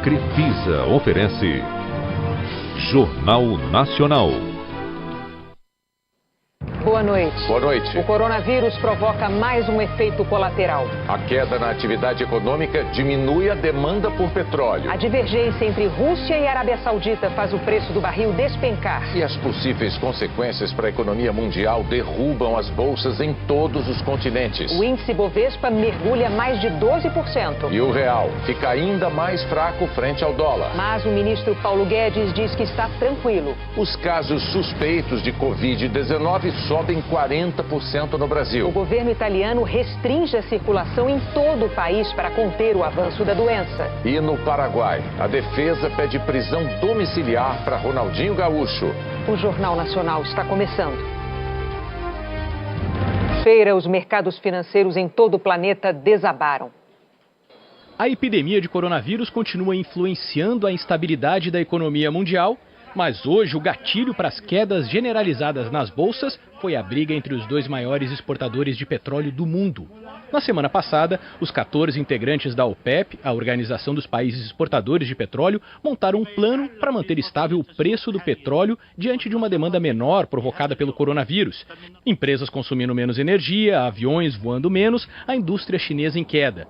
Crefisa oferece Jornal Nacional. Boa noite. Boa noite. O coronavírus provoca mais um efeito colateral. A queda na atividade econômica diminui a demanda por petróleo. A divergência entre Rússia e Arábia Saudita faz o preço do barril despencar. E as possíveis consequências para a economia mundial derrubam as bolsas em todos os continentes. O índice Bovespa mergulha mais de 12%. E o real fica ainda mais fraco frente ao dólar. Mas o ministro Paulo Guedes diz que está tranquilo. Os casos suspeitos de Covid-19 sobem 40% no Brasil. O governo italiano restringe a circulação em todo o país para conter o avanço da doença. E no Paraguai, a defesa pede prisão domiciliar para Ronaldinho Gaúcho. O Jornal Nacional está começando. Feira, os mercados financeiros em todo o planeta desabaram. A epidemia de coronavírus continua influenciando a instabilidade da economia mundial, mas hoje o gatilho para as quedas generalizadas nas bolsas foi a briga entre os dois maiores exportadores de petróleo do mundo. Na semana passada, os 14 integrantes da OPEP, a Organização dos Países Exportadores de Petróleo, montaram um plano para manter estável o preço do petróleo diante de uma demanda menor provocada pelo coronavírus. Empresas consumindo menos energia, aviões voando menos, a indústria chinesa em queda.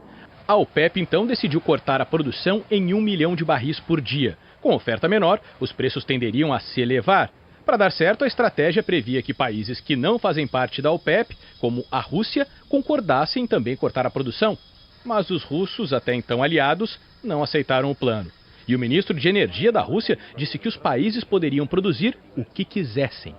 A OPEP, então, decidiu cortar a produção em 1 milhão de barris por dia. Com oferta menor, os preços tenderiam a se elevar. Para dar certo, a estratégia previa que países que não fazem parte da OPEP, como a Rússia, concordassem em também cortar a produção. Mas os russos, até então aliados, não aceitaram o plano. E o ministro de Energia da Rússia disse que os países poderiam produzir o que quisessem.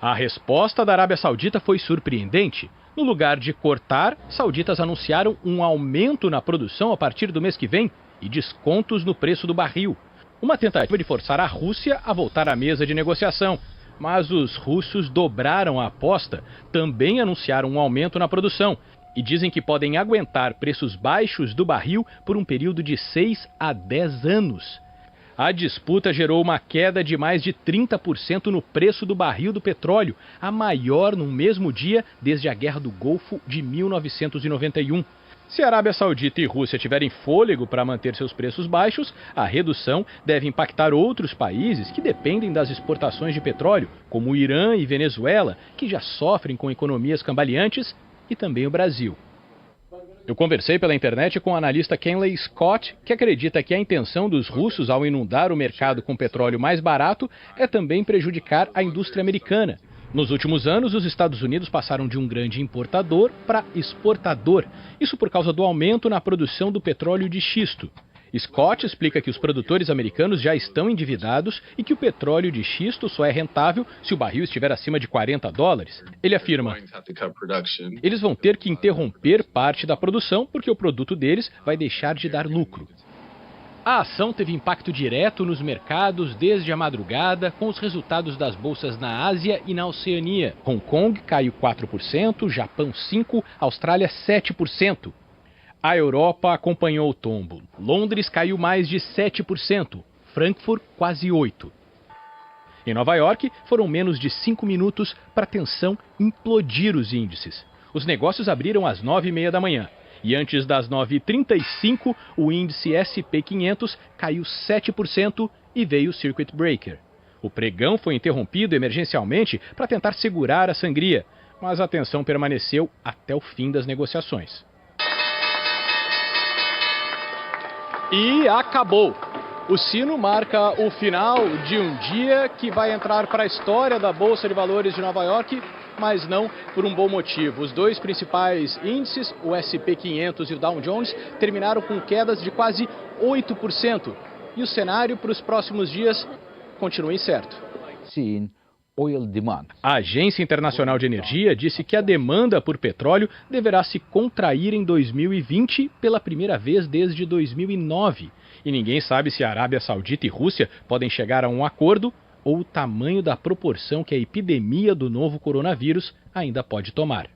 A resposta da Arábia Saudita foi surpreendente. No lugar de cortar, sauditas anunciaram um aumento na produção a partir do mês que vem e descontos no preço do barril. Uma tentativa de forçar a Rússia a voltar à mesa de negociação. Mas os russos dobraram a aposta, também anunciaram um aumento na produção e dizem que podem aguentar preços baixos do barril por um período de 6 a 10 anos. A disputa gerou uma queda de mais de 30% no preço do barril do petróleo, a maior num mesmo dia desde a Guerra do Golfo de 1991. Se a Arábia Saudita e Rússia tiverem fôlego para manter seus preços baixos, a redução deve impactar outros países que dependem das exportações de petróleo, como o Irã e Venezuela, que já sofrem com economias cambaleantes, e também o Brasil. Eu conversei pela internet com o analista Kenley Scott, que acredita que a intenção dos russos ao inundar o mercado com petróleo mais barato é também prejudicar a indústria americana. Nos últimos anos, os Estados Unidos passaram de um grande importador para exportador. Isso por causa do aumento na produção do petróleo de xisto. Scott explica que os produtores americanos já estão endividados e que o petróleo de xisto só é rentável se o barril estiver acima de $40. Ele afirma: eles vão ter que interromper parte da produção porque o produto deles vai deixar de dar lucro. A ação teve impacto direto nos mercados desde a madrugada, com os resultados das bolsas na Ásia e na Oceania. Hong Kong caiu 4%, Japão 5%, Austrália 7%. A Europa acompanhou o tombo. Londres caiu mais de 7%, Frankfurt quase 8%. Em Nova York, foram menos de 5 minutos para a tensão implodir os índices. Os negócios abriram às 9h30 da manhã. E antes das 9h35, o índice S&P 500 caiu 7% e veio o circuit breaker. O pregão foi interrompido emergencialmente para tentar segurar a sangria, mas a tensão permaneceu até o fim das negociações. E acabou! O sino marca o final de um dia que vai entrar para a história da Bolsa de Valores de Nova York, mas não por um bom motivo. Os dois principais índices, o S&P 500 e o Dow Jones, terminaram com quedas de quase 8%. E o cenário para os próximos dias continua incerto. A Agência Internacional de Energia disse que a demanda por petróleo deverá se contrair em 2020 pela primeira vez desde 2009. E ninguém sabe se a Arábia Saudita e Rússia podem chegar a um acordo ou o tamanho da proporção que a epidemia do novo coronavírus ainda pode tomar.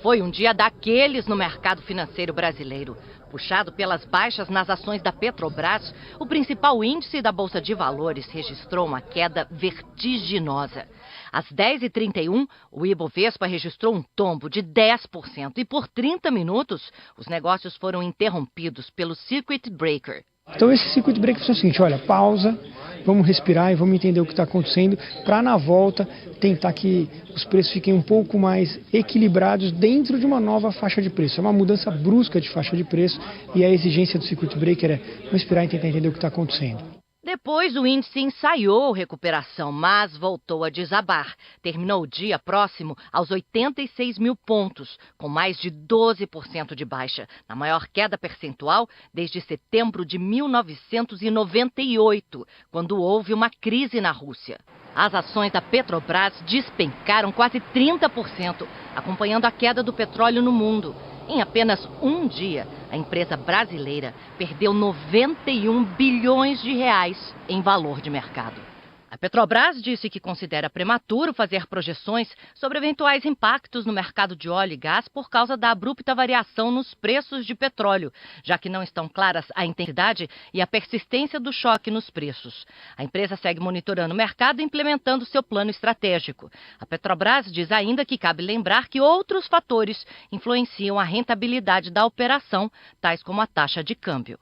Foi um dia daqueles no mercado financeiro brasileiro. Puxado pelas baixas nas ações da Petrobras, o principal índice da Bolsa de Valores registrou uma queda vertiginosa. Às 10h31, o Ibovespa registrou um tombo de 10% e por 30 minutos os negócios foram interrompidos pelo circuit breaker. Então esse circuit break é o seguinte, olha, pausa, vamos respirar e vamos entender o que está acontecendo para na volta tentar que os preços fiquem um pouco mais equilibrados dentro de uma nova faixa de preço. É uma mudança brusca de faixa de preço e a exigência do circuit breaker é vamos esperar e tentar entender o que está acontecendo. Depois, o índice ensaiou recuperação, mas voltou a desabar. Terminou o dia próximo aos 86 mil pontos, com mais de 12% de baixa, na maior queda percentual desde setembro de 1998, quando houve uma crise na Rússia. As ações da Petrobras despencaram quase 30%, acompanhando a queda do petróleo no mundo. Em apenas um dia, a empresa brasileira perdeu 91 bilhões de reais em valor de mercado. A Petrobras disse que considera prematuro fazer projeções sobre eventuais impactos no mercado de óleo e gás por causa da abrupta variação nos preços de petróleo, já que não estão claras a intensidade e a persistência do choque nos preços. A empresa segue monitorando o mercado e implementando seu plano estratégico. A Petrobras diz ainda que cabe lembrar que outros fatores influenciam a rentabilidade da operação, tais como a taxa de câmbio.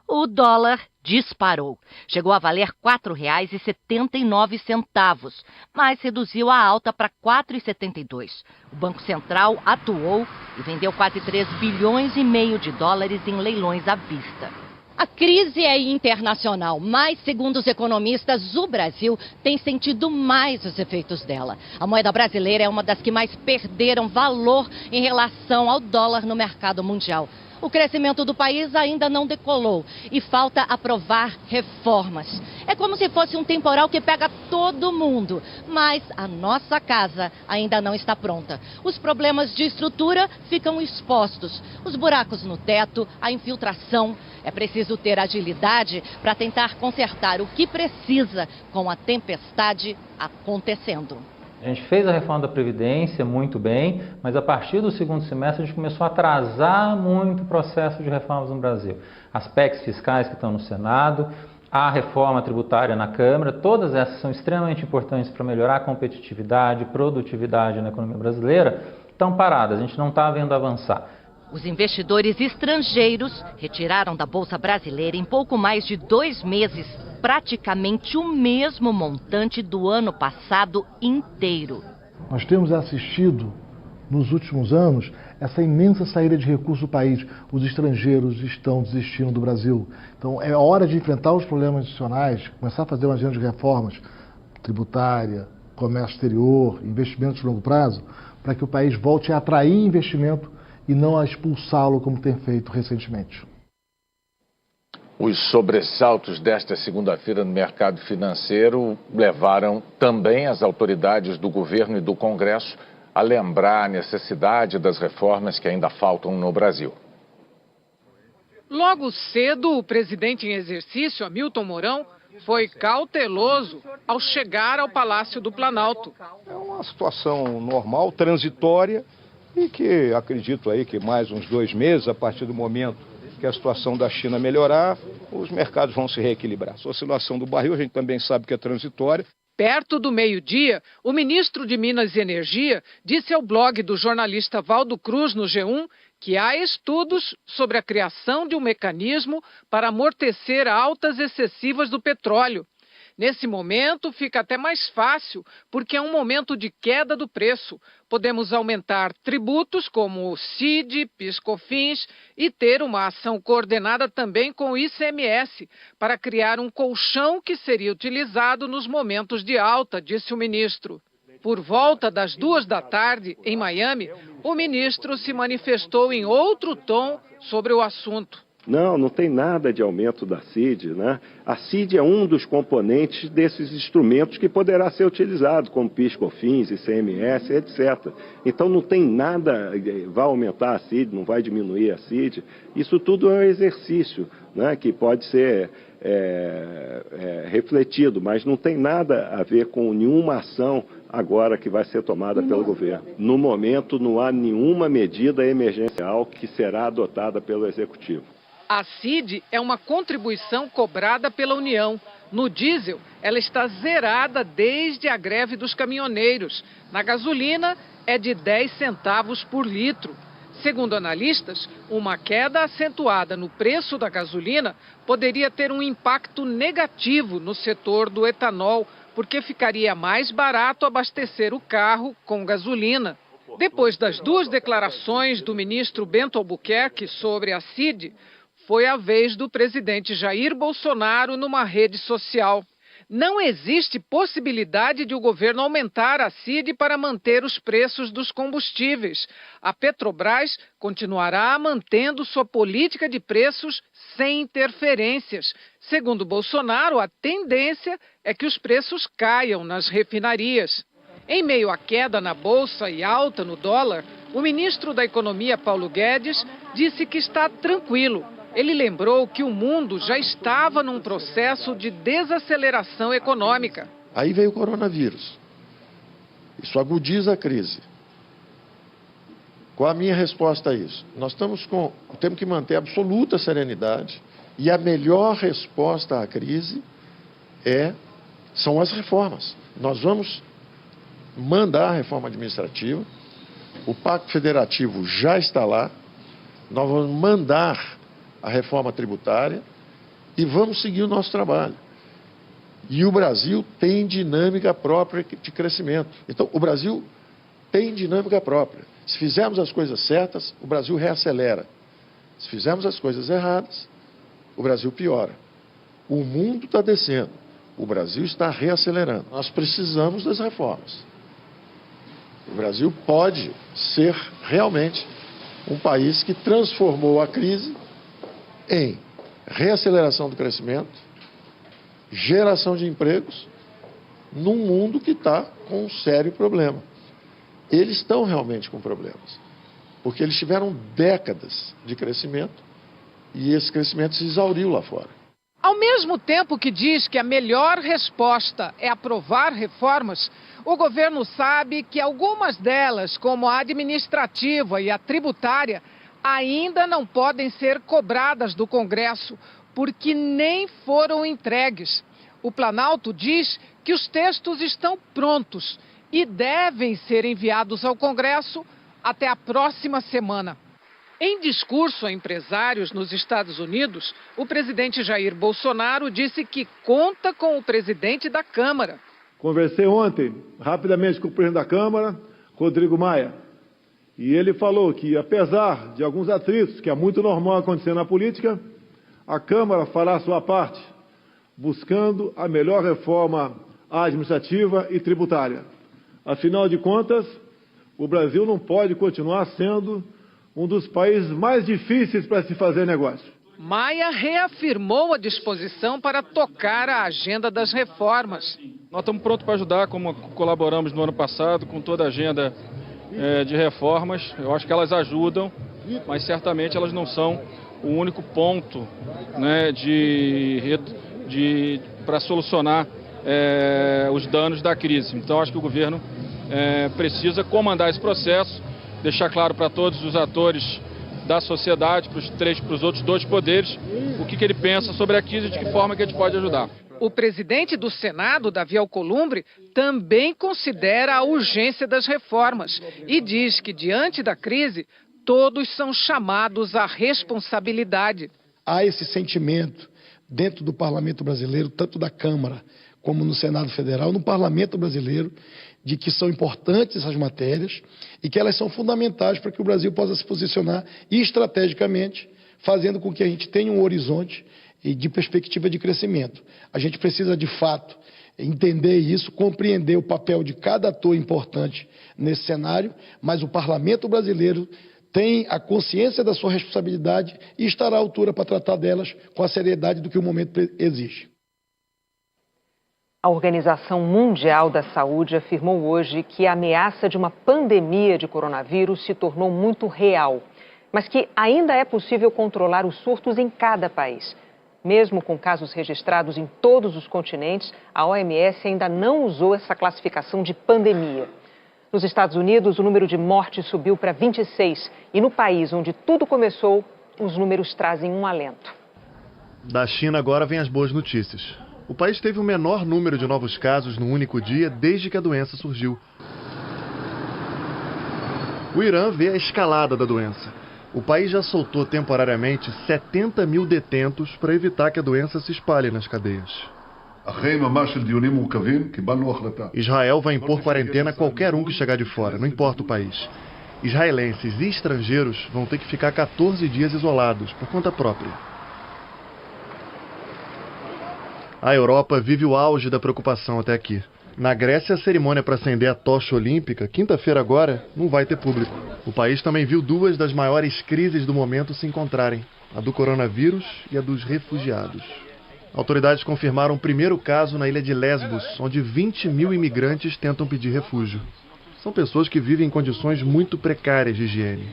O dólar disparou. Chegou a valer R$ 4,79, mas reduziu a alta para R$ 4,72. O Banco Central atuou e vendeu quase 3 bilhões e meio de dólares em leilões à vista. A crise é internacional, mas, segundo os economistas, o Brasil tem sentido mais os efeitos dela. A moeda brasileira é uma das que mais perderam valor em relação ao dólar no mercado mundial. O crescimento do país ainda não decolou e falta aprovar reformas. É como se fosse um temporal que pega todo mundo, mas a nossa casa ainda não está pronta. Os problemas de estrutura ficam expostos, os buracos no teto, a infiltração. É preciso ter agilidade para tentar consertar o que precisa com a tempestade acontecendo. A gente fez a reforma da Previdência muito bem, mas a partir do segundo semestre a gente começou a atrasar muito o processo de reformas no Brasil. As PECs fiscais que estão no Senado, a reforma tributária na Câmara, todas essas são extremamente importantes para melhorar a competitividade, produtividade na economia brasileira, estão paradas, a gente não está vendo avançar. Os investidores estrangeiros retiraram da Bolsa Brasileira em pouco mais de 2 meses praticamente o mesmo montante do ano passado inteiro. Nós temos assistido nos últimos anos essa imensa saída de recursos do país. Os estrangeiros estão desistindo do Brasil. Então é hora de enfrentar os problemas adicionais, começar a fazer uma agenda de reformas tributária, comércio exterior, investimentos de longo prazo, para que o país volte a atrair investimento e não a expulsá-lo como tem feito recentemente. Os sobressaltos desta segunda-feira no mercado financeiro levaram também as autoridades do governo e do Congresso a lembrar a necessidade das reformas que ainda faltam no Brasil. Logo cedo, o presidente em exercício, Hamilton Mourão, foi cauteloso ao chegar ao Palácio do Planalto. É uma situação normal, transitória, e que acredito aí que mais uns 2 meses, a partir do momento que a situação da China melhorar, os mercados vão se reequilibrar. A oscilação do barril a gente também sabe que é transitória. Perto do meio-dia, o ministro de Minas e Energia disse ao blog do jornalista Valdo Cruz no G1 que há estudos sobre a criação de um mecanismo para amortecer altas excessivas do petróleo. Nesse momento, fica até mais fácil, porque é um momento de queda do preço. Podemos aumentar tributos como o CID, PIS/COFINS e ter uma ação coordenada também com o ICMS, para criar um colchão que seria utilizado nos momentos de alta, disse o ministro. Por volta das 2 da tarde, em Miami, o ministro se manifestou em outro tom sobre o assunto. Não tem nada de aumento da CID, né? A CID é um dos componentes desses instrumentos que poderá ser utilizado, como PIS/COFINS, ICMS, etc. Então não tem nada, vai aumentar a CID, não vai diminuir a CID. Isso tudo é um exercício, né, que pode ser refletido, mas não tem nada a ver com nenhuma ação agora que vai ser tomada pelo governo. No momento não há nenhuma medida emergencial que será adotada pelo Executivo. A CID é uma contribuição cobrada pela União. No diesel, ela está zerada desde a greve dos caminhoneiros. Na gasolina, é de 10 centavos por litro. Segundo analistas, uma queda acentuada no preço da gasolina poderia ter um impacto negativo no setor do etanol, porque ficaria mais barato abastecer o carro com gasolina. Depois das duas declarações do ministro Bento Albuquerque sobre a CID, foi a vez do presidente Jair Bolsonaro numa rede social. Não existe possibilidade de o governo aumentar a CID para manter os preços dos combustíveis. A Petrobras continuará mantendo sua política de preços sem interferências. Segundo Bolsonaro, a tendência é que os preços caiam nas refinarias. Em meio à queda na bolsa e alta no dólar, o ministro da Economia, Paulo Guedes, disse que está tranquilo. Ele lembrou que o mundo já estava num processo de desaceleração econômica. Aí veio o coronavírus. Isso agudiza a crise. Qual a minha resposta a isso? Nós temos que manter absoluta serenidade e a melhor resposta à crise são as reformas. Nós vamos mandar a reforma administrativa, o Pacto Federativo já está lá, nós vamos mandar a reforma tributária e vamos seguir o nosso trabalho. E o Brasil tem dinâmica própria de crescimento. Então, o Brasil tem dinâmica própria. Se fizermos as coisas certas, o Brasil reacelera. Se fizermos as coisas erradas, o Brasil piora. O mundo está descendo, o Brasil está reacelerando. Nós precisamos das reformas. O Brasil pode ser realmente um país que transformou a crise em reaceleração do crescimento, geração de empregos, num mundo que está com um sério problema. Eles estão realmente com problemas, porque eles tiveram décadas de crescimento e esse crescimento se exauriu lá fora. Ao mesmo tempo que diz que a melhor resposta é aprovar reformas, o governo sabe que algumas delas, como a administrativa e a tributária, ainda não podem ser cobradas do Congresso, porque nem foram entregues. O Planalto diz que os textos estão prontos e devem ser enviados ao Congresso até a próxima semana. Em discurso a empresários nos Estados Unidos, o presidente Jair Bolsonaro disse que conta com o presidente da Câmara. Conversei ontem, rapidamente, com o presidente da Câmara, Rodrigo Maia, e ele falou que, apesar de alguns atritos, que é muito normal acontecer na política, a Câmara fará a sua parte, buscando a melhor reforma administrativa e tributária. Afinal de contas, o Brasil não pode continuar sendo um dos países mais difíceis para se fazer negócio. Maia reafirmou a disposição para tocar a agenda das reformas. Nós estamos prontos para ajudar, como colaboramos no ano passado, com toda a agenda de reformas. Eu acho que elas ajudam, mas certamente elas não são o único ponto, né, para solucionar os danos da crise. Então acho que o governo precisa comandar esse processo, deixar claro para todos os atores da sociedade, para os outros dois poderes, o que ele pensa sobre a crise e de que forma que a gente pode ajudar. O presidente do Senado, Davi Alcolumbre, também considera a urgência das reformas e diz que, diante da crise, todos são chamados à responsabilidade. Há esse sentimento dentro do parlamento brasileiro, tanto da Câmara como no Senado Federal, no parlamento brasileiro, de que são importantes essas matérias e que elas são fundamentais para que o Brasil possa se posicionar estrategicamente, fazendo com que a gente tenha um horizonte de perspectiva de crescimento. A gente precisa, de fato, entender isso, compreender o papel de cada ator importante nesse cenário, mas o parlamento brasileiro tem a consciência da sua responsabilidade e estará à altura para tratar delas com a seriedade do que o momento exige. A Organização Mundial da Saúde afirmou hoje que a ameaça de uma pandemia de coronavírus se tornou muito real, mas que ainda é possível controlar os surtos em cada país. Mesmo com casos registrados em todos os continentes, a OMS ainda não usou essa classificação de pandemia. Nos Estados Unidos, o número de mortes subiu para 26 e no país onde tudo começou, os números trazem um alento. Da China agora vem as boas notícias. O país teve o menor número de novos casos no único dia desde que a doença surgiu. O Irã vê a escalada da doença. O país já soltou temporariamente 70 mil detentos para evitar que a doença se espalhe nas cadeias. Israel vai impor quarentena a qualquer um que chegar de fora, não importa o país. Israelenses e estrangeiros vão ter que ficar 14 dias isolados, por conta própria. A Europa vive o auge da preocupação até aqui. Na Grécia, a cerimônia para acender a tocha olímpica, quinta-feira agora, não vai ter público. O país também viu duas das maiores crises do momento se encontrarem, a do coronavírus e a dos refugiados. Autoridades confirmaram o primeiro caso na ilha de Lesbos, onde 20 mil imigrantes tentam pedir refúgio. São pessoas que vivem em condições muito precárias de higiene.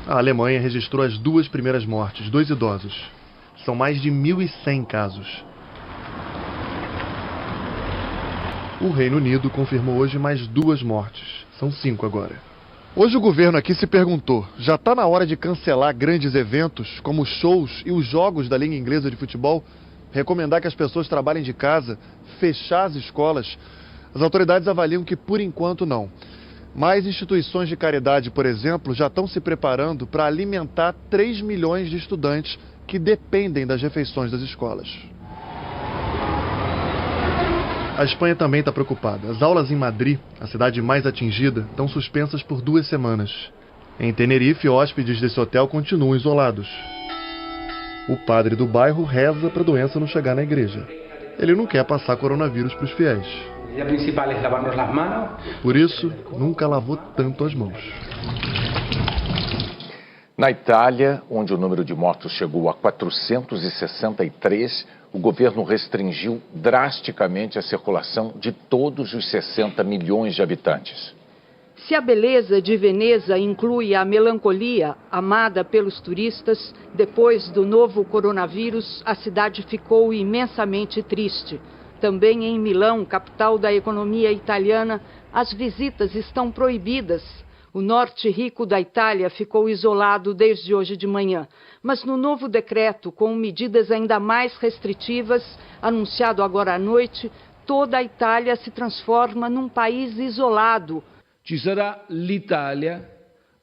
A Alemanha registrou as duas primeiras mortes, 2 idosos. São mais de 1.100 casos. O Reino Unido confirmou hoje mais 2 mortes. São 5 agora. Hoje o governo aqui se perguntou, já está na hora de cancelar grandes eventos, como os shows e os jogos da Liga Inglesa de Futebol? Recomendar que as pessoas trabalhem de casa? Fechar as escolas? As autoridades avaliam que por enquanto não. Mas instituições de caridade, por exemplo, já estão se preparando para alimentar 3 milhões de estudantes que dependem das refeições das escolas. A Espanha também está preocupada. As aulas em Madrid, a cidade mais atingida, estão suspensas por 2 semanas. Em Tenerife, hóspedes desse hotel continuam isolados. O padre do bairro reza para a doença não chegar na igreja. Ele não quer passar coronavírus para os fiéis. Por isso, nunca lavou tanto as mãos. Na Itália, onde o número de mortos chegou a 463, o governo restringiu drasticamente a circulação de todos os 60 milhões de habitantes. Se a beleza de Veneza inclui a melancolia amada pelos turistas, depois do novo coronavírus, a cidade ficou imensamente triste. Também em Milão, capital da economia italiana, as visitas estão proibidas. O norte rico da Itália ficou isolado desde hoje de manhã. Mas no novo decreto, com medidas ainda mais restritivas, anunciado agora à noite, toda a Itália se transforma num país isolado. Ci sarà l'Italia,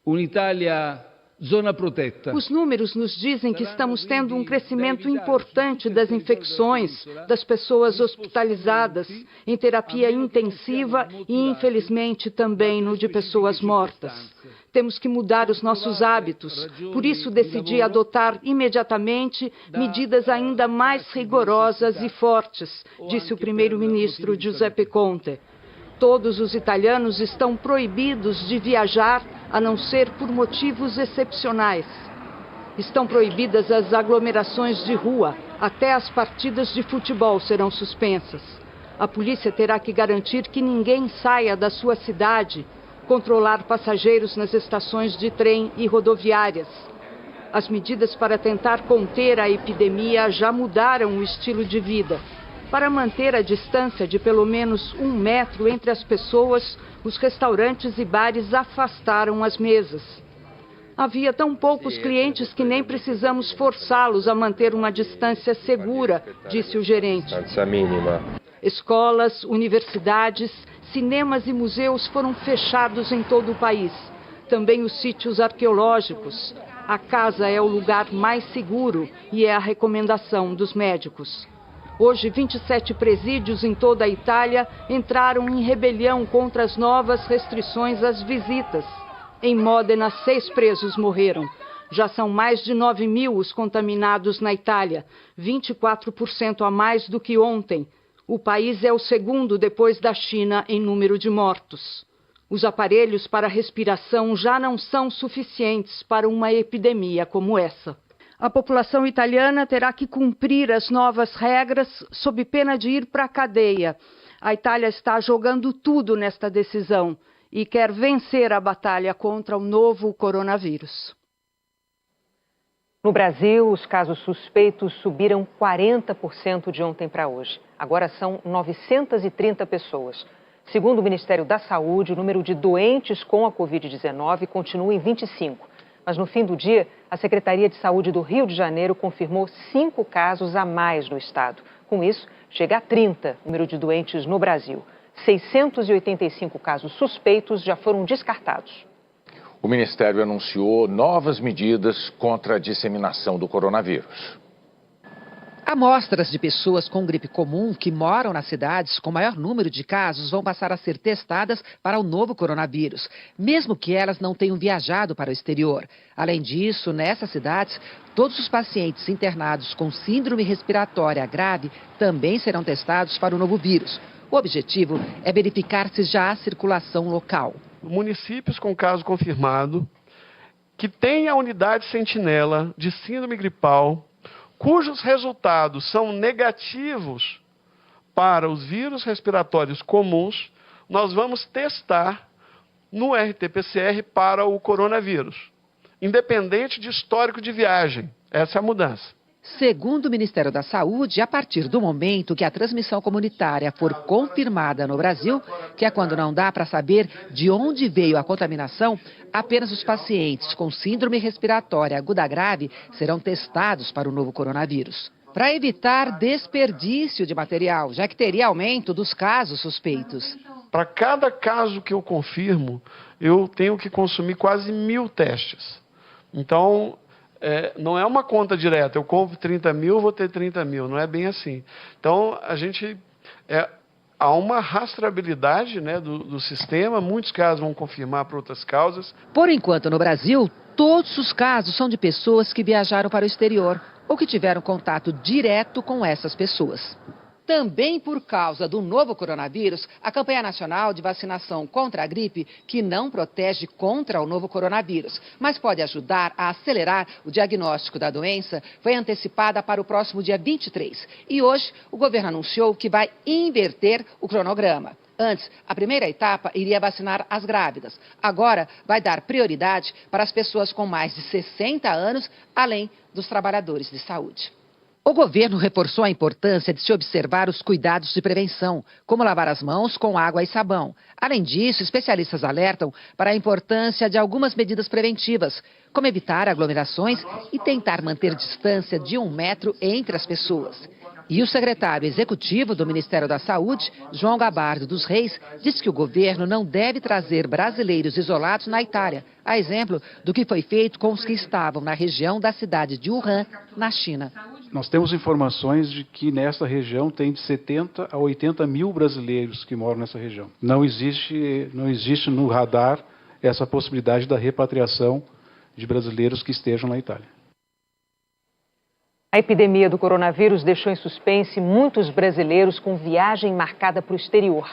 un'Italia zona protetta. Os números nos dizem que estamos tendo um crescimento importante das infecções, das pessoas hospitalizadas, em terapia intensiva e, infelizmente, também no de pessoas mortas. Temos que mudar os nossos hábitos. Por isso, decidi adotar imediatamente medidas ainda mais rigorosas e fortes, disse o primeiro-ministro Giuseppe Conte. Todos os italianos estão proibidos de viajar, a não ser por motivos excepcionais. Estão proibidas as aglomerações de rua, até as partidas de futebol serão suspensas. A polícia terá que garantir que ninguém saia da sua cidade, controlar passageiros nas estações de trem e rodoviárias. As medidas para tentar conter a epidemia já mudaram o estilo de vida. Para manter a distância de pelo menos 1 metro entre as pessoas, os restaurantes e bares afastaram as mesas. Havia tão poucos clientes que nem precisamos forçá-los a manter uma distância segura, disse o gerente. Escolas, universidades, cinemas e museus foram fechados em todo o país. Também os sítios arqueológicos. A casa é o lugar mais seguro e é a recomendação dos médicos. Hoje, 27 presídios em toda a Itália entraram em rebelião contra as novas restrições às visitas. Em Módena, 6 presos morreram. Já são mais de 9 mil os contaminados na Itália, 24% a mais do que ontem. O país é o segundo depois da China em número de mortos. Os aparelhos para respiração já não são suficientes para uma epidemia como essa. A população italiana terá que cumprir as novas regras sob pena de ir para a cadeia. A Itália está jogando tudo nesta decisão e quer vencer a batalha contra o novo coronavírus. No Brasil, os casos suspeitos subiram 40% de ontem para hoje. Agora são 930 pessoas. Segundo o Ministério da Saúde, o número de doentes com a Covid-19 continua em 25. Mas no fim do dia, a Secretaria de Saúde do Rio de Janeiro confirmou 5 casos a mais no estado. Com isso, chega a 30 o número de doentes no Brasil. 685 casos suspeitos já foram descartados. O Ministério anunciou novas medidas contra a disseminação do coronavírus. Amostras de pessoas com gripe comum que moram nas cidades com maior número de casos vão passar a ser testadas para o novo coronavírus, mesmo que elas não tenham viajado para o exterior. Além disso, nessas cidades, todos os pacientes internados com síndrome respiratória grave também serão testados para o novo vírus. O objetivo é verificar se já há circulação local. Municípios com caso confirmado, que têm a unidade sentinela de síndrome gripal, cujos resultados são negativos para os vírus respiratórios comuns, nós vamos testar no RT-PCR para o coronavírus, independente de histórico de viagem. Essa é a mudança. Segundo o Ministério da Saúde, a partir do momento que a transmissão comunitária for confirmada no Brasil, que é quando não dá para saber de onde veio a contaminação, apenas os pacientes com síndrome respiratória aguda grave serão testados para o novo coronavírus. Para evitar desperdício de material, já que teria aumento dos casos suspeitos. Para cada caso que eu confirmo, eu tenho que consumir quase 1.000 testes. Então, não é uma conta direta, eu compro 30 mil, vou ter 30 mil, não é bem assim. Então, há uma rastreabilidade, né, do sistema, muitos casos vão confirmar por outras causas. Por enquanto, no Brasil, todos os casos são de pessoas que viajaram para o exterior ou que tiveram contato direto com essas pessoas. Também por causa do novo coronavírus, a campanha nacional de vacinação contra a gripe, que não protege contra o novo coronavírus, mas pode ajudar a acelerar o diagnóstico da doença, foi antecipada para o próximo dia 23. E hoje, o governo anunciou que vai inverter o cronograma. Antes, a primeira etapa iria vacinar as grávidas. Agora, vai dar prioridade para as pessoas com mais de 60 anos, além dos trabalhadores de saúde. O governo reforçou a importância de se observar os cuidados de prevenção, como lavar as mãos com água e sabão. Além disso, especialistas alertam para a importância de algumas medidas preventivas, como evitar aglomerações e tentar manter distância de 1 metro entre as pessoas. E o secretário executivo do Ministério da Saúde, João Gabardo dos Reis, disse que o governo não deve trazer brasileiros isolados na Itália, a exemplo do que foi feito com os que estavam na região da cidade de Wuhan, na China. Nós temos informações de que nessa região tem de 70 a 80 mil brasileiros que moram nessa região. Não existe no radar essa possibilidade da repatriação de brasileiros que estejam na Itália. A epidemia do coronavírus deixou em suspense muitos brasileiros com viagem marcada para o exterior.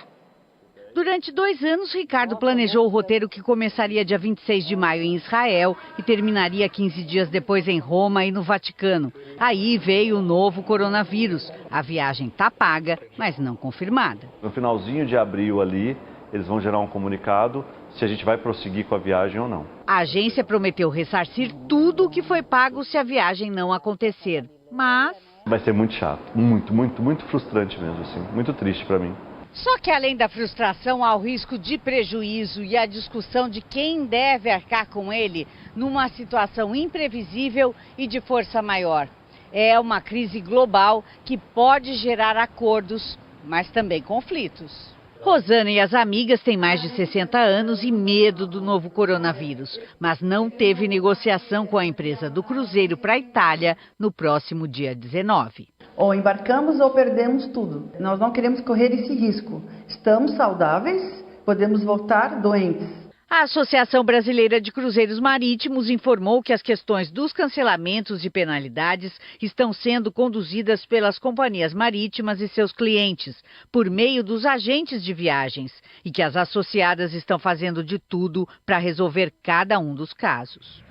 Durante 2 anos, Ricardo planejou o roteiro que começaria dia 26 de maio em Israel e terminaria 15 dias depois em Roma e no Vaticano. Aí veio o novo coronavírus. A viagem está paga, mas não confirmada. No finalzinho de abril ali, eles vão gerar um comunicado se a gente vai prosseguir com a viagem ou não. A agência prometeu ressarcir tudo o que foi pago se a viagem não acontecer, mas... Vai ser muito chato, muito frustrante mesmo, assim, muito triste para mim. Só que além da frustração, há o risco de prejuízo e a discussão de quem deve arcar com ele numa situação imprevisível e de força maior. É uma crise global que pode gerar acordos, mas também conflitos. Rosana e as amigas têm mais de 60 anos e medo do novo coronavírus, mas não teve negociação com a empresa do cruzeiro para a Itália no próximo dia 19. Ou embarcamos ou perdemos tudo. Nós não queremos correr esse risco. Estamos saudáveis, podemos voltar doentes. A Associação Brasileira de Cruzeiros Marítimos informou que as questões dos cancelamentos de penalidades estão sendo conduzidas pelas companhias marítimas e seus clientes, por meio dos agentes de viagens, e que as associadas estão fazendo de tudo para resolver cada um dos casos.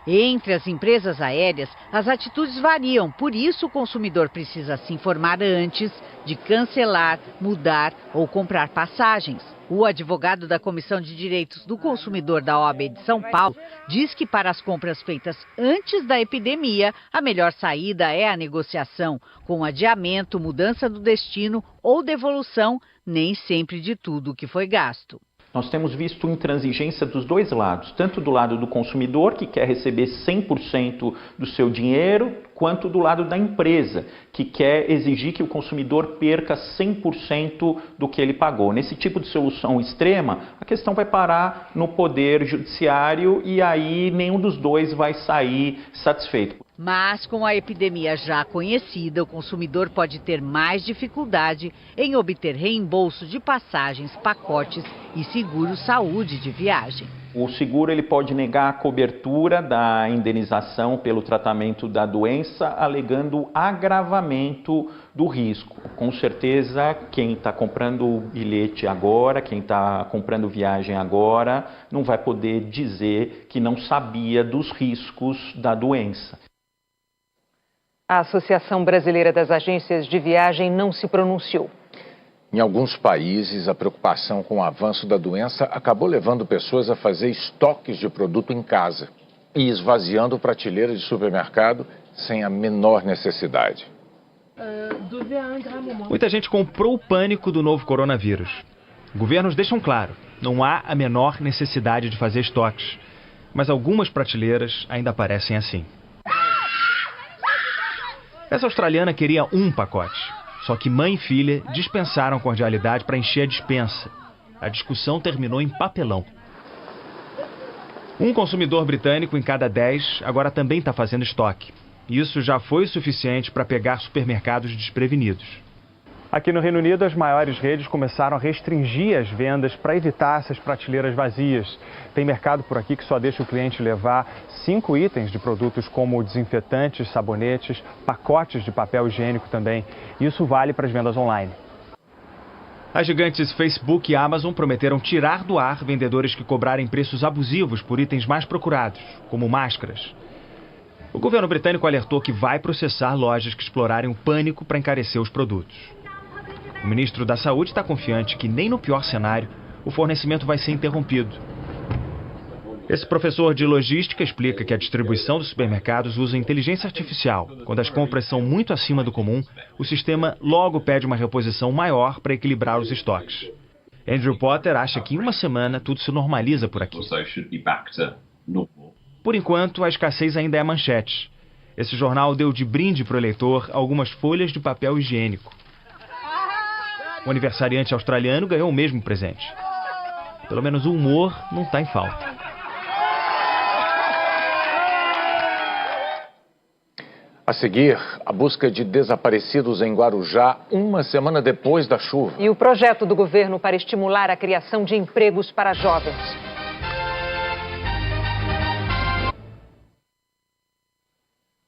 Entre as empresas aéreas, as atitudes variam, por isso o consumidor precisa se informar antes de cancelar, mudar ou comprar passagens. O advogado da Comissão de Direitos do Consumidor da OAB de São Paulo diz que para as compras feitas antes da epidemia, a melhor saída é a negociação, com adiamento, mudança do destino ou devolução, nem sempre de tudo o que foi gasto. Nós temos visto intransigência dos dois lados, tanto do lado do consumidor, que quer receber 100% do seu dinheiro, quanto do lado da empresa, que quer exigir que o consumidor perca 100% do que ele pagou. Nesse tipo de solução extrema, a questão vai parar no poder judiciário e aí nenhum dos dois vai sair satisfeito. Mas com a epidemia já conhecida, o consumidor pode ter mais dificuldade em obter reembolso de passagens, pacotes e seguro-saúde de viagem. O seguro ele pode negar a cobertura da indenização pelo tratamento da doença, alegando agravamento do risco. Com certeza, quem está comprando bilhete agora, quem está comprando viagem agora, não vai poder dizer que não sabia dos riscos da doença. A Associação Brasileira das Agências de Viagem não se pronunciou. Em alguns países, a preocupação com o avanço da doença acabou levando pessoas a fazer estoques de produto em casa e esvaziando prateleiras de supermercado sem a menor necessidade. Muita gente comprou o pânico do novo coronavírus. Governos deixam claro, não há a menor necessidade de fazer estoques, mas algumas prateleiras ainda parecem assim. Essa australiana queria um pacote, só que mãe e filha dispensaram cordialidade para encher a despensa. A discussão terminou em papelão. Um consumidor britânico em cada 10 agora também está fazendo estoque. Isso já foi o suficiente para pegar supermercados desprevenidos. Aqui no Reino Unido, as maiores redes começaram a restringir as vendas para evitar essas prateleiras vazias. Tem mercado por aqui que só deixa o cliente levar 5 itens de produtos como desinfetantes, sabonetes, pacotes de papel higiênico também. Isso vale para as vendas online. As gigantes Facebook e Amazon prometeram tirar do ar vendedores que cobrarem preços abusivos por itens mais procurados, como máscaras. O governo britânico alertou que vai processar lojas que explorarem o pânico para encarecer os produtos. O ministro da Saúde está confiante que nem no pior cenário o fornecimento vai ser interrompido. Esse professor de logística explica que a distribuição dos supermercados usa inteligência artificial. Quando as compras são muito acima do comum, o sistema logo pede uma reposição maior para equilibrar os estoques. Andrew Potter acha que em uma semana tudo se normaliza por aqui. Por enquanto, a escassez ainda é manchete. Esse jornal deu de brinde para o eleitor algumas folhas de papel higiênico. O aniversariante australiano ganhou o mesmo presente. Pelo menos o humor não está em falta. A seguir, a busca de desaparecidos em Guarujá, uma semana depois da chuva. E o projeto do governo para estimular a criação de empregos para jovens.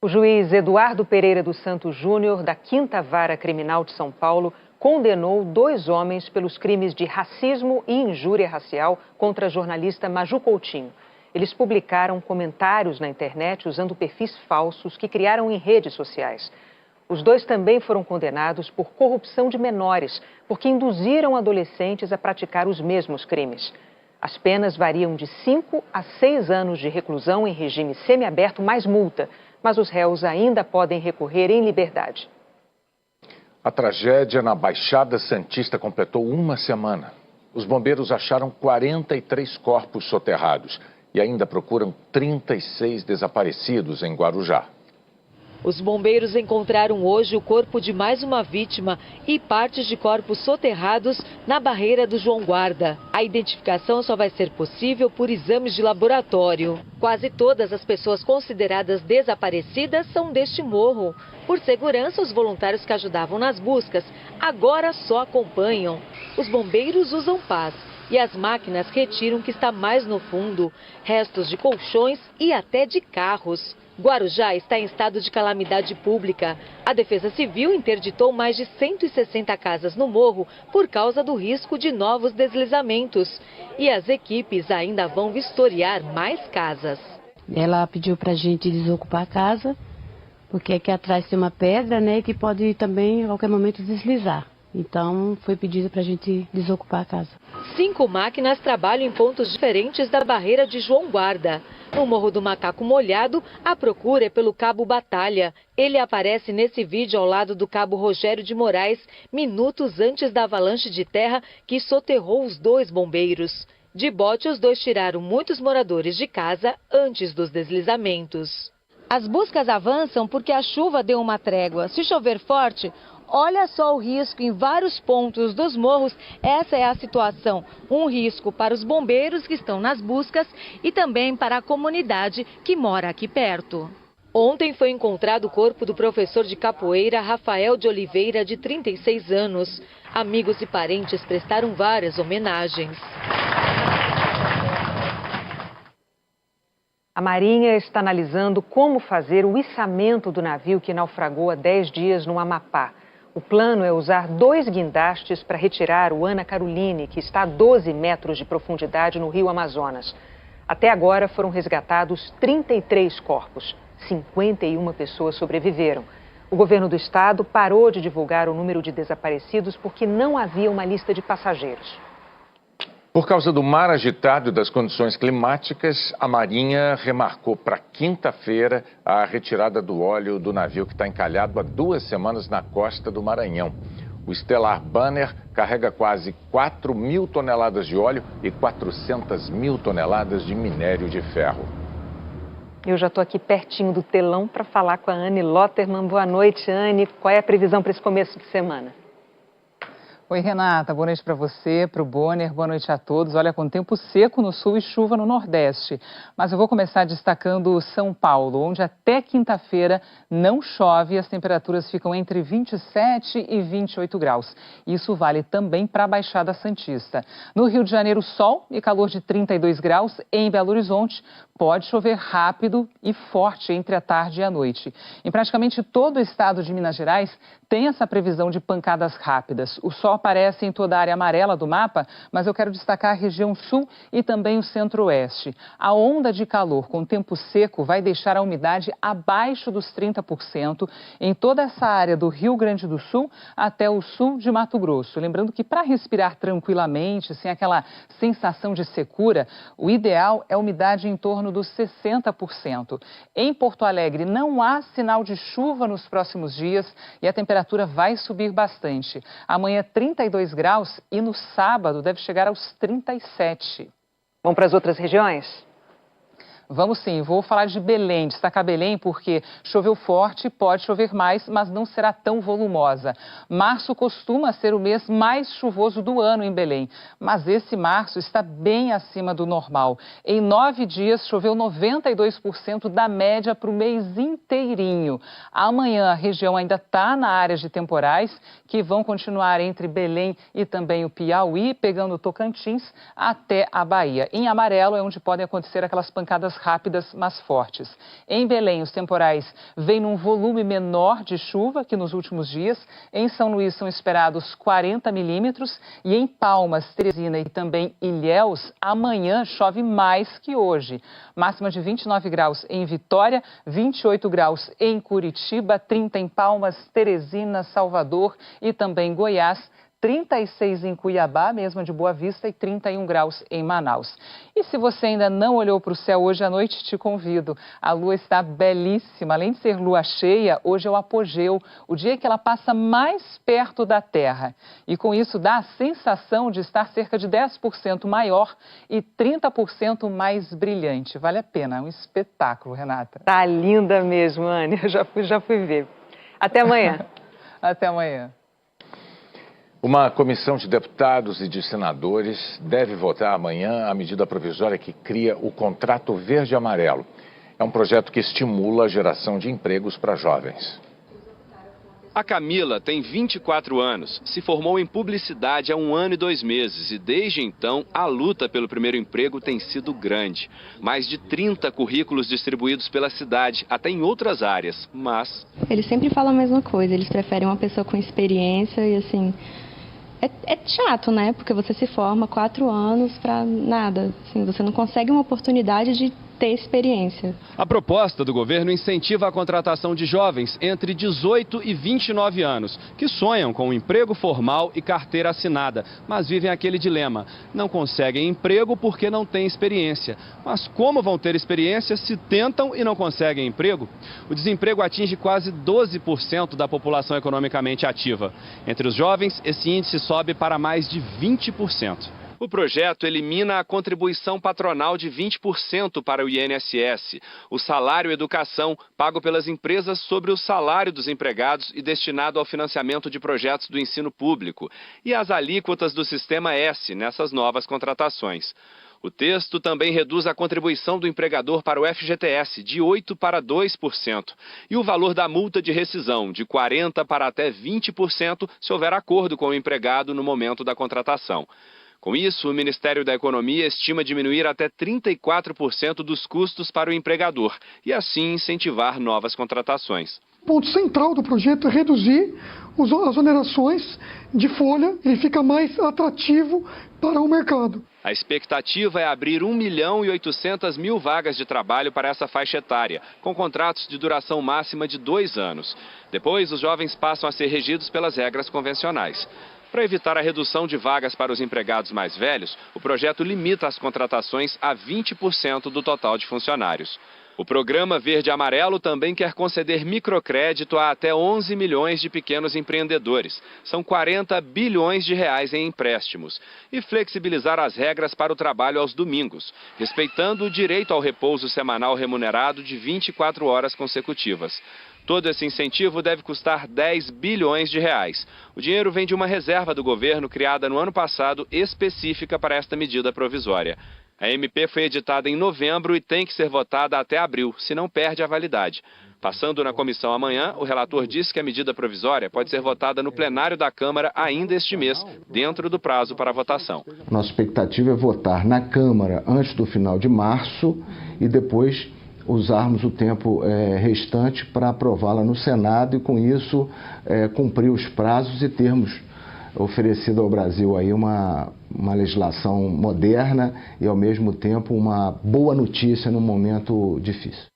O juiz Eduardo Pereira dos Santos Júnior, da 5ª Vara Criminal de São Paulo, condenou 2 homens pelos crimes de racismo e injúria racial contra a jornalista Maju Coutinho. Eles publicaram comentários na internet usando perfis falsos que criaram em redes sociais. Os 2 também foram condenados por corrupção de menores, porque induziram adolescentes a praticar os mesmos crimes. As penas variam de 5 a 6 anos de reclusão em regime semiaberto mais multa, mas os réus ainda podem recorrer em liberdade. A tragédia na Baixada Santista completou uma semana. Os bombeiros acharam 43 corpos soterrados e ainda procuram 36 desaparecidos em Guarujá. Os bombeiros encontraram hoje o corpo de mais uma vítima e partes de corpos soterrados na barreira do João Guarda. A identificação só vai ser possível por exames de laboratório. Quase todas as pessoas consideradas desaparecidas são deste morro. Por segurança, os voluntários que ajudavam nas buscas agora só acompanham. Os bombeiros usam pás e as máquinas retiram o que está mais no fundo, restos de colchões e até de carros. Guarujá está em estado de calamidade pública. A Defesa Civil interditou mais de 160 casas no morro por causa do risco de novos deslizamentos. E as equipes ainda vão vistoriar mais casas. Ela pediu para a gente desocupar a casa, porque aqui atrás tem uma pedra, né, que pode também, a qualquer momento, deslizar. Então, foi pedido para a gente desocupar a casa. 5 máquinas trabalham em pontos diferentes da barreira de João Guarda. No Morro do Macaco Molhado, a procura é pelo Cabo Batalha. Ele aparece nesse vídeo ao lado do Cabo Rogério de Moraes, minutos antes da avalanche de terra que soterrou os 2 bombeiros. De bote, os dois tiraram muitos moradores de casa antes dos deslizamentos. As buscas avançam porque a chuva deu uma trégua. Se chover forte, olha só o risco em vários pontos dos morros. Essa é a situação. Um risco para os bombeiros que estão nas buscas e também para a comunidade que mora aqui perto. Ontem foi encontrado o corpo do professor de capoeira Rafael de Oliveira, de 36 anos. Amigos e parentes prestaram várias homenagens. A Marinha está analisando como fazer o içamento do navio que naufragou há 10 dias no Amapá. O plano é usar 2 guindastes para retirar o Ana Caroline, que está a 12 metros de profundidade no rio Amazonas. Até agora foram resgatados 33 corpos. 51 pessoas sobreviveram. O governo do estado parou de divulgar o número de desaparecidos porque não havia uma lista de passageiros. Por causa do mar agitado e das condições climáticas, a Marinha remarcou para quinta-feira a retirada do óleo do navio que está encalhado há 2 semanas na costa do Maranhão. O Stellar Banner carrega quase 4.000 toneladas de óleo e 400.000 toneladas de minério de ferro. Eu já estou aqui pertinho do telão para falar com a Anne Lotterman. Boa noite, Anne. Qual é a previsão para esse começo de semana? Oi, Renata. Boa noite para você, para o Bonner. Boa noite a todos. Olha, com tempo seco no sul e chuva no nordeste. Mas eu vou começar destacando São Paulo, onde até quinta-feira não chove e as temperaturas ficam entre 27 e 28 graus. Isso vale também para a Baixada Santista. No Rio de Janeiro, sol e calor de 32 graus. Em Belo Horizonte, pode chover rápido e forte entre a tarde e a noite. Em praticamente todo o estado de Minas Gerais, tem essa previsão de pancadas rápidas. O sol aparece em toda a área amarela do mapa, mas eu quero destacar a região sul e também o centro-oeste. A onda de calor com tempo seco vai deixar a umidade abaixo dos 30% em toda essa área do Rio Grande do Sul até o sul de Mato Grosso. Lembrando que para respirar tranquilamente, sem aquela sensação de secura, o ideal é a umidade em torno dos 60%. Em Porto Alegre não há sinal de chuva nos próximos dias e a temperatura vai subir bastante. Amanhã 32 graus e no sábado deve chegar aos 37. Vamos para as outras regiões? Vamos sim, vou falar de Belém, destacar Belém porque choveu forte, pode chover mais, mas não será tão volumosa. Março costuma ser o mês mais chuvoso do ano em Belém, mas esse março está bem acima do normal. Em 9 dias choveu 92% da média para o mês inteirinho. Amanhã a região ainda está na área de temporais, que vão continuar entre Belém e também o Piauí, pegando o Tocantins até a Bahia. Em amarelo é onde podem acontecer aquelas pancadas rápidas, mas fortes. Em Belém, os temporais vêm num volume menor de chuva que nos últimos dias. Em São Luís são esperados 40 milímetros e em Palmas, Teresina e também Ilhéus, amanhã chove mais que hoje. Máxima de 29 graus em Vitória, 28 graus em Curitiba, 30 em Palmas, Teresina, Salvador e também Goiás. 36 em Cuiabá, mesmo de Boa Vista, e 31 graus em Manaus. E se você ainda não olhou para o céu hoje à noite, te convido. A lua está belíssima. Além de ser lua cheia, hoje é o apogeu, o dia que ela passa mais perto da Terra. E com isso dá a sensação de estar cerca de 10% maior e 30% mais brilhante. Vale a pena, é um espetáculo, Renata. Tá linda mesmo, Anne. Eu já fui ver. Até amanhã. Até amanhã. Uma comissão de deputados e de senadores deve votar amanhã a medida provisória que cria o Contrato Verde-Amarelo. É um projeto que estimula a geração de empregos para jovens. A Camila tem 24 anos, se formou em publicidade há 1 ano e 2 meses e desde então a luta pelo primeiro emprego tem sido grande. Mais de 30 currículos distribuídos pela cidade, até em outras áreas, mas... Eles sempre falam a mesma coisa, eles preferem uma pessoa com experiência e assim... É chato, né? Porque você se forma 4 anos para nada. Assim, você não consegue uma oportunidade de ter experiência. A proposta do governo incentiva a contratação de jovens entre 18 e 29 anos, que sonham com um emprego formal e carteira assinada, mas vivem aquele dilema. Não conseguem emprego porque não têm experiência. Mas como vão ter experiência se tentam e não conseguem emprego? O desemprego atinge quase 12% da população economicamente ativa. Entre os jovens, esse índice sobe para mais de 20%. O projeto elimina a contribuição patronal de 20% para o INSS, o salário educação pago pelas empresas sobre o salário dos empregados e destinado ao financiamento de projetos do ensino público, e as alíquotas do Sistema S nessas novas contratações. O texto também reduz a contribuição do empregador para o FGTS de 8% para 2% e o valor da multa de rescisão de 40% para até 20% se houver acordo com o empregado no momento da contratação. Com isso, o Ministério da Economia estima diminuir até 34% dos custos para o empregador e assim incentivar novas contratações. O ponto central do projeto é reduzir as onerações de folha, ele fica mais atrativo para o mercado. A expectativa é abrir 1.800.000 vagas de trabalho para essa faixa etária, com contratos de duração máxima de 2 anos. Depois, os jovens passam a ser regidos pelas regras convencionais. Para evitar a redução de vagas para os empregados mais velhos, o projeto limita as contratações a 20% do total de funcionários. O programa Verde Amarelo também quer conceder microcrédito a até 11 milhões de pequenos empreendedores. São 40 bilhões de reais em empréstimos. E flexibilizar as regras para o trabalho aos domingos, respeitando o direito ao repouso semanal remunerado de 24 horas consecutivas. Todo esse incentivo deve custar 10 bilhões de reais. O dinheiro vem de uma reserva do governo criada no ano passado específica para esta medida provisória. A MP foi editada em novembro e tem que ser votada até abril, senão perde a validade. Passando na comissão amanhã, o relator disse que a medida provisória pode ser votada no plenário da Câmara ainda este mês, dentro do prazo para a votação. Nossa expectativa é votar na Câmara antes do final de março e depois usarmos o tempo restante para aprová-la no Senado e, com isso, cumprir os prazos e termos oferecido ao Brasil aí uma legislação moderna e, ao mesmo tempo, uma boa notícia num momento difícil.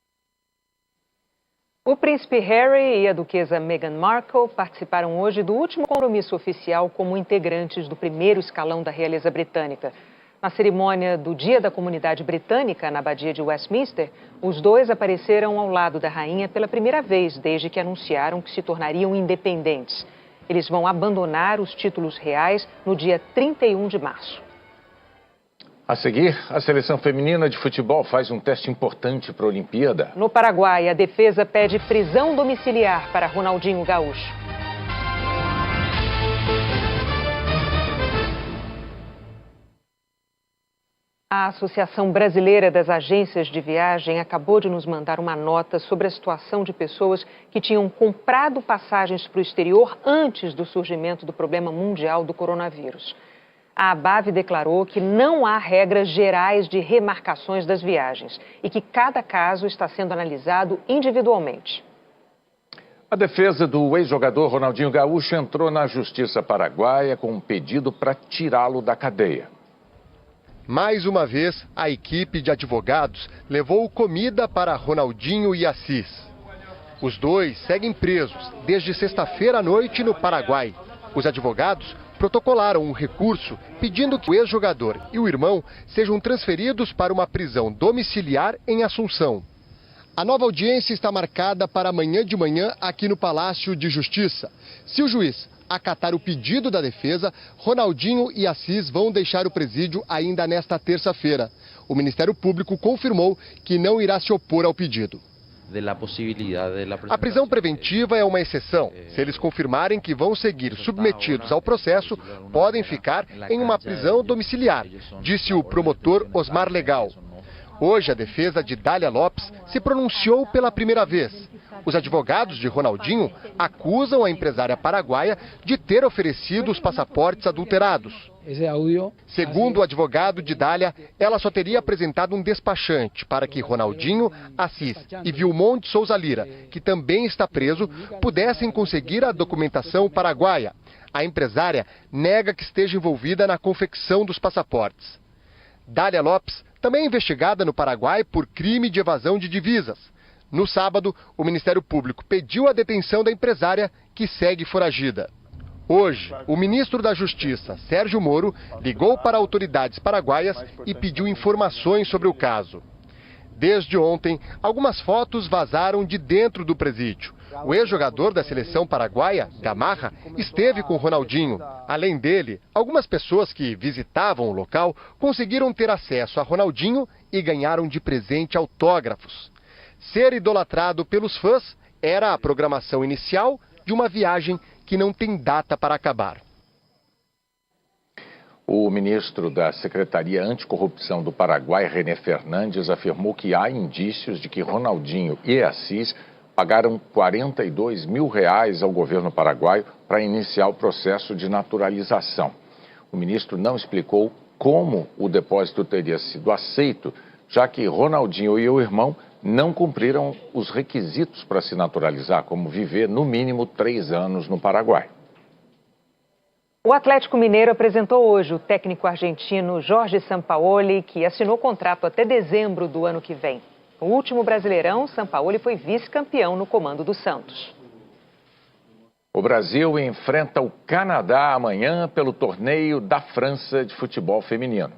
O príncipe Harry e a duquesa Meghan Markle participaram hoje do último compromisso oficial como integrantes do primeiro escalão da realeza britânica. Na cerimônia do Dia da Comunidade Britânica, na Abadia de Westminster, os dois apareceram ao lado da rainha pela primeira vez desde que anunciaram que se tornariam independentes. Eles vão abandonar os títulos reais no dia 31 de março. A seguir, a seleção feminina de futebol faz um teste importante para a Olimpíada. No Paraguai, a defesa pede prisão domiciliar para Ronaldinho Gaúcho. A Associação Brasileira das Agências de Viagem acabou de nos mandar uma nota sobre a situação de pessoas que tinham comprado passagens para o exterior antes do surgimento do problema mundial do coronavírus. A ABAV declarou que não há regras gerais de remarcações das viagens e que cada caso está sendo analisado individualmente. A defesa do ex-jogador Ronaldinho Gaúcho entrou na Justiça Paraguaia com um pedido para tirá-lo da cadeia. Mais uma vez, a equipe de advogados levou comida para Ronaldinho e Assis. Os dois seguem presos desde sexta-feira à noite no Paraguai. Os advogados protocolaram um recurso pedindo que o ex-jogador e o irmão sejam transferidos para uma prisão domiciliar em Assunção. A nova audiência está marcada para amanhã de manhã aqui no Palácio de Justiça. Se o juiz acatar o pedido da defesa, Ronaldinho e Assis vão deixar o presídio ainda nesta terça-feira. O Ministério Público confirmou que não irá se opor ao pedido. A prisão preventiva é uma exceção. Se eles confirmarem que vão seguir submetidos ao processo, podem ficar em uma prisão domiciliar, disse o promotor Osmar Legal. Hoje, a defesa de Dália Lopes se pronunciou pela primeira vez. Os advogados de Ronaldinho acusam a empresária paraguaia de ter oferecido os passaportes adulterados. Segundo o advogado de Dália, ela só teria apresentado um despachante para que Ronaldinho, Assis e Vilmon de Souza Lira, que também está preso, pudessem conseguir a documentação paraguaia. A empresária nega que esteja envolvida na confecção dos passaportes. Dália Lopes também é investigada no Paraguai por crime de evasão de divisas. No sábado, o Ministério Público pediu a detenção da empresária, que segue foragida. Hoje, o ministro da Justiça, Sérgio Moro, ligou para autoridades paraguaias e pediu informações sobre o caso. Desde ontem, algumas fotos vazaram de dentro do presídio. O ex-jogador da seleção paraguaia, Gamarra, esteve com Ronaldinho. Além dele, algumas pessoas que visitavam o local conseguiram ter acesso a Ronaldinho e ganharam de presente autógrafos. Ser idolatrado pelos fãs era a programação inicial de uma viagem que não tem data para acabar. O ministro da Secretaria Anticorrupção do Paraguai, René Fernandes, afirmou que há indícios de que Ronaldinho e Assis pagaram R$42 mil ao governo paraguaio para iniciar o processo de naturalização. O ministro não explicou como o depósito teria sido aceito, já que Ronaldinho e o irmão não cumpriram os requisitos para se naturalizar, como viver no mínimo 3 anos no Paraguai. O Atlético Mineiro apresentou hoje o técnico argentino Jorge Sampaoli, que assinou contrato até dezembro do ano que vem. No último Brasileirão, Sampaoli foi vice-campeão no comando do Santos. O Brasil enfrenta o Canadá amanhã pelo torneio da França de futebol feminino.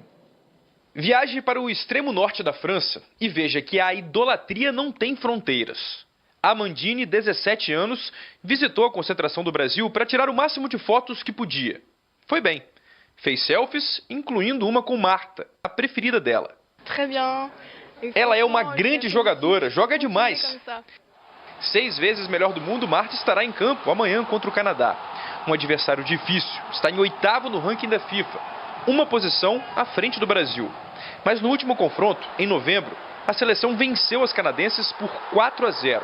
Viaje para o extremo norte da França e veja que a idolatria não tem fronteiras. Amandine, 17 anos, visitou a concentração do Brasil para tirar o máximo de fotos que podia. Foi bem. Fez selfies, incluindo uma com Marta, a preferida dela. Ela é uma grande jogadora, joga demais. 6 vezes melhor do mundo, Marta estará em campo amanhã contra o Canadá. Um adversário difícil, está em 8º no ranking da FIFA, uma posição à frente do Brasil. Mas no último confronto, em novembro, a seleção venceu as canadenses por 4-0.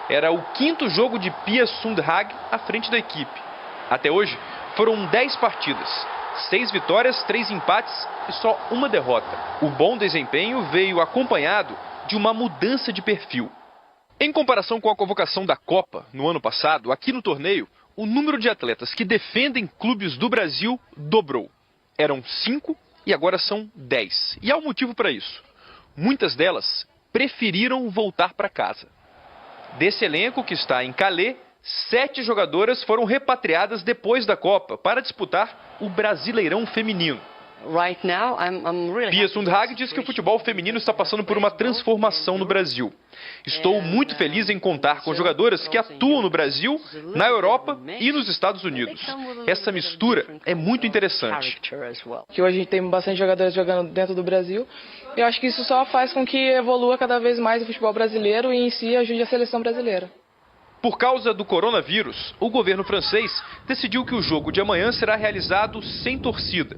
Era o 5º jogo de Pia Sundhage à frente da equipe. Até hoje, foram 10 partidas, 6 vitórias, 3 empates e só uma derrota. O bom desempenho veio acompanhado de uma mudança de perfil. Em comparação com a convocação da Copa, no ano passado, aqui no torneio, o número de atletas que defendem clubes do Brasil dobrou. Eram 5 e agora são 10. E há um motivo para isso. Muitas delas preferiram voltar para casa. Desse elenco que está em Calais, 7 jogadoras foram repatriadas depois da Copa para disputar o Brasileirão Feminino. Pia Sundhage diz que o futebol feminino está passando por uma transformação no Brasil. Estou muito feliz em contar com jogadoras que atuam no Brasil, na Europa e nos Estados Unidos. Essa mistura é muito interessante. Que hoje a gente tem bastante jogadores jogando dentro do Brasil. E eu acho que isso só faz com que evolua cada vez mais o futebol brasileiro e em si ajude a seleção brasileira. Por causa do coronavírus, o governo francês decidiu que o jogo de amanhã será realizado sem torcida.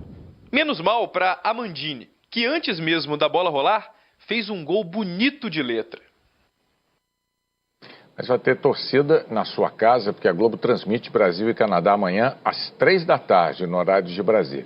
Menos mal para Amandine, que antes mesmo da bola rolar, fez um gol bonito de letra. Mas vai ter torcida na sua casa, porque a Globo transmite Brasil e Canadá amanhã às 3 da tarde, no horário de Brasília.